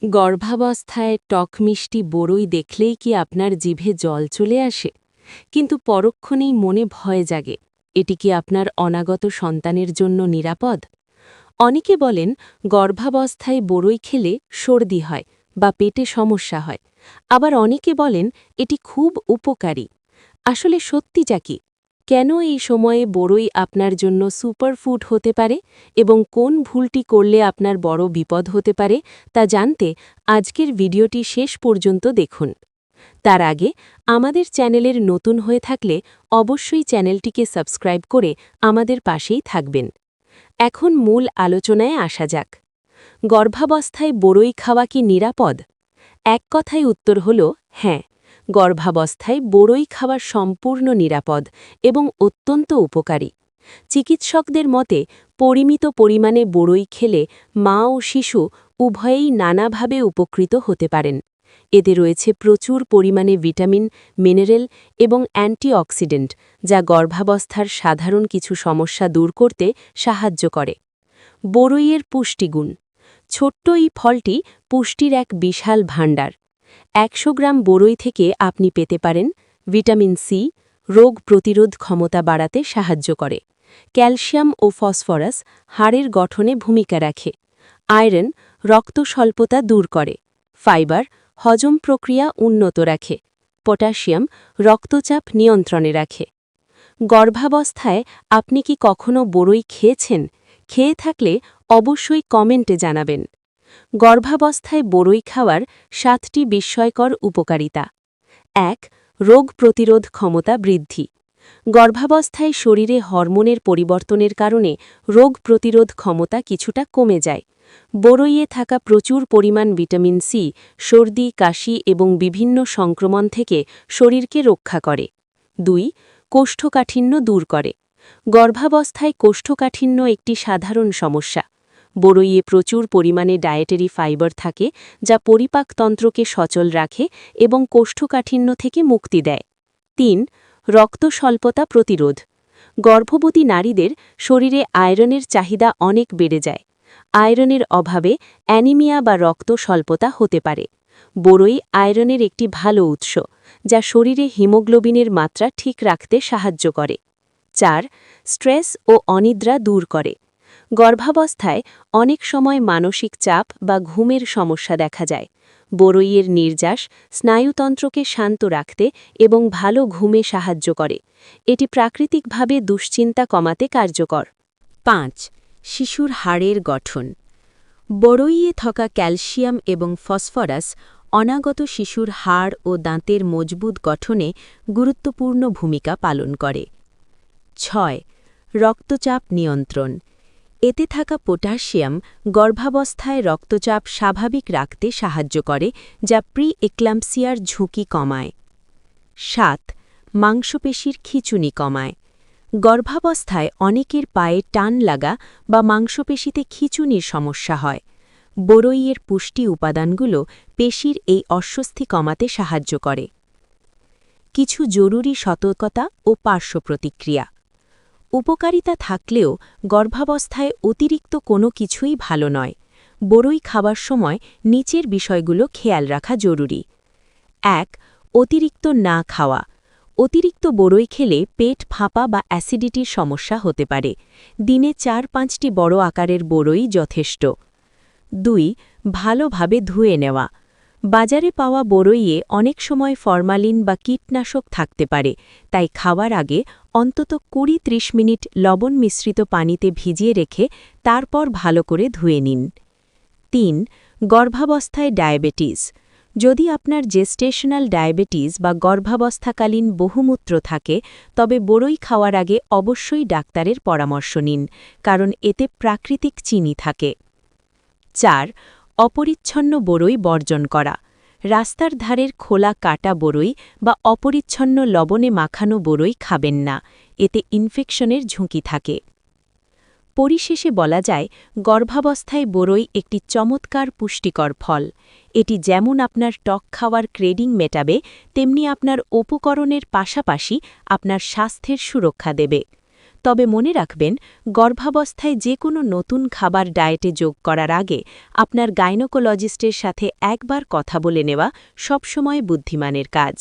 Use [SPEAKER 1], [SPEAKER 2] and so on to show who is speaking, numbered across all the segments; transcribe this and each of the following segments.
[SPEAKER 1] গর্ভাবস্থায় টক মিষ্টি বড়ই দেখলেই কি আপনার জিভে জল চলে আসে? কিন্তু পরক্ষণেই মনে ভয় জাগে, এটি কি আপনার অনাগত সন্তানের জন্য নিরাপদ? অনেকে বলেন গর্ভাবস্থায় বড়ই খেলে সর্দি হয় বা পেটে সমস্যা হয়। আবার অনেকে বলেন এটি খুব উপকারী। আসলে সত্যিটা কি? কেন এই সময়ে বড়ই আপনার জন্য সুপারফুড হতে পারে এবং কোন ভুলটি করলে আপনার বড় বিপদ হতে পারে তা জানতে আজকের ভিডিওটি শেষ পর্যন্ত দেখুন। তার আগে আমাদের চ্যানেলের নতুন হয়ে থাকলে অবশ্যই চ্যানেলটিকে সাবস্ক্রাইব করে আমাদের পাশেই থাকবেন। এখন মূল আলোচনায় আসা যাক। গর্ভাবস্থায় বড়ই খাওয়া কি নিরাপদ? এক কথায় উত্তর হল হ্যাঁ। গর্ভাবস্থায় বড়ই খাওয়া সম্পূর্ণ নিরাপদ এবং অত্যন্ত উপকারী। চিকিৎসকদের মতে পরিমিত পরিমাণে বড়ই খেলে মা ও শিশু উভয়েই নানাভাবে উপকৃত হতে পারেন। এতে রয়েছে প্রচুর পরিমাণে ভিটামিন, মিনারেল এবং অ্যান্টিঅক্সিডেন্ট, যা গর্ভাবস্থার সাধারণ কিছু সমস্যা দূর করতে সাহায্য করে। বড়ইয়ের পুষ্টিগুণ। ছোট্ট এই ফলটি পুষ্টির এক বিশাল ভাণ্ডার। ১০০ গ্রাম বড়ই থেকে আপনি পেতে পারেন ভিটামিন সি, রোগ প্রতিরোধ ক্ষমতা বাড়াতে সাহায্য করে। ক্যালসিয়াম ও ফসফরাস হাড়ের গঠনে ভূমিকা রাখে। আয়রন রক্ত স্বল্পতা দূর করে। ফাইবার হজম প্রক্রিয়া উন্নত রাখে। পটাশিয়াম রক্তচাপ নিয়ন্ত্রণে রাখে। গর্ভাবস্থায় আপনি কি কখনো বড়ই খেয়েছেন? খেয়ে থাকলে অবশ্যই কমেন্টে জানাবেন। গর্ভাবস্থায় বড়ই খাওয়ার ৭টি বিস্ময়কর উপকারিতা। ১. রোগ প্রতিরোধ ক্ষমতা বৃদ্ধি। গর্ভাবস্থায় শরীরে হরমোনের পরিবর্তনের কারণে রোগ প্রতিরোধ ক্ষমতা কিছুটা কমে যায়। বড়ইয়ে থাকা প্রচুর পরিমাণ ভিটামিন সি সর্দি, কাশি এবং বিভিন্ন সংক্রমণ থেকে শরীরকে রক্ষা করে। ২. কোষ্ঠকাঠিন্য দূর করে। গর্ভাবস্থায় কোষ্ঠকাঠিন্য একটি সাধারণ সমস্যা। বড়ইয়ে প্রচুর পরিমাণে ডায়েটারি ফাইবার থাকে, যা পরিপাকতন্ত্রকে সচল রাখে এবং কোষ্ঠকাঠিন্য থেকে মুক্তি দেয়। ৩. রক্ত স্বল্পতা প্রতিরোধ। গর্ভবতী নারীদের শরীরে আয়রনের চাহিদা অনেক বেড়ে যায়। আয়রনের অভাবে অ্যানিমিয়া বা রক্ত স্বল্পতা হতে পারে। বড়ই আয়রনের একটি ভালো উৎস, যা শরীরে হিমোগ্লোবিনের মাত্রা ঠিক রাখতে সাহায্য করে। ৪. স্ট্রেস ও অনিদ্রা দূর করে। গর্ভাবস্থায় অনেক সময় মানসিক চাপ বা ঘুমের সমস্যা দেখা যায়। বড়ইয়ের নির্যাস স্নায়ুতন্ত্রকে শান্ত রাখতে এবং ভালো ঘুমে সাহায্য করে। এটি প্রাকৃতিকভাবে দুশ্চিন্তা কমাতে কার্যকর। ৫. শিশুর হাড়ের গঠন। বড়ইয়ে থাকা ক্যালসিয়াম এবং ফসফরাস অনাগত শিশুর হাড় ও দাঁতের মজবুত গঠনে গুরুত্বপূর্ণ ভূমিকা পালন করে। ৬. রক্তচাপ নিয়ন্ত্রণ। এতে থাকা পটাশিয়াম গর্ভাবস্থায় রক্তচাপ স্বাভাবিক রাখতে সাহায্য করে, যা প্রি-এক্লাম্পসিয়ার ঝুঁকি কমায়। ৭. মাংসপেশির খিঁচুনি কমায়। গর্ভাবস্থায় অনেকের পায়ে টান লাগা বা মাংসপেশিতে খিঁচুনির সমস্যা হয়। বড়ইয়ের পুষ্টি উপাদানগুলো পেশির এই অস্বস্তি কমাতে সাহায্য করে। কিছু জরুরি সতর্কতা ও পার্শ্ব প্রতিক্রিয়া। উপকারিতা থাকলেও গর্ভাবস্থায় অতিরিক্ত কোনো কিছুই ভালো নয়। বড়ই খাবার সময় নিচের বিষয়গুলো খেয়াল রাখা জরুরি। ১. অতিরিক্ত না খাওয়া। অতিরিক্ত বড়ই খেলে পেট ফাঁপা বা অ্যাসিডিটির সমস্যা হতে পারে। দিনে ৪-৫টি বড় আকারের বড়ই যথেষ্ট। ২. ভালোভাবে ধুয়ে নেওয়া। বাজারে পাওয়া বড়ইয়ে অনেক সময় ফরমালিন বা কীটনাশক থাকতে পারে, তাই খাওয়ার আগে অন্তত ২০-৩০ মিনিট লবণ মিশ্রিত পানিতে ভিজিয়ে রেখে তারপর ভালো করে ধুয়ে নিন। ৩. গর্ভাবস্থায় ডায়াবেটিস। যদি আপনার জেস্টেশনাল ডায়াবেটিস বা গর্ভাবস্থাকালীন বহুমূত্র থাকে, তবে বড়ই খাওয়ার আগে অবশ্যই ডাক্তারের পরামর্শ নিন, কারণ এতে প্রাকৃতিক চিনি থাকে। ৪. অপরিচ্ছন্ন বড়ই বর্জন করা। রাস্তার ধারের খোলা কাটা বড়ই বা অপরিচ্ছন্ন লবণে মাখানো বড়ই খাবেন না, এতে ইনফেকশনের ঝুঁকি থাকে। পরিশেষে বলা যায়, গর্ভাবস্থায় বড়ই একটি চমৎকার পুষ্টিকর ফল। এটি যেমন আপনার টক খাওয়ার ক্রেডিং মেটাবে, তেমনি আপনার উপকরণের পাশাপাশি আপনার স্বাস্থ্যের সুরক্ষা দেবে। তবে মনে রাখবেন, গর্ভাবস্থায় যে কোনো নতুন খাবার ডায়েটে যোগ করার আগে আপনার গাইনোকোলজিস্টের সাথে একবার কথা বলে নেওয়া সবসময় বুদ্ধিমানের কাজ।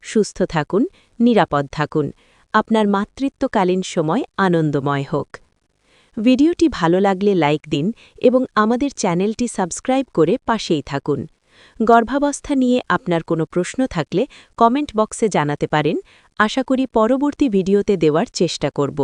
[SPEAKER 1] সুস্থ থাকুন, নিরাপদ থাকুন, আপনার মাতৃত্বকালীন সময় আনন্দময় হোক। ভিডিওটি ভালো লাগলে লাইক দিন এবং আমাদের চ্যানেলটি সাবস্ক্রাইব করে পাশেই থাকুন। গর্ভাবস্থা নিয়ে আপনার কোনো প্রশ্ন থাকলে কমেন্ট বক্সে জানাতে পারেন। আশা করি পরবর্তী ভিডিওতে দেওয়ার চেষ্টা করব।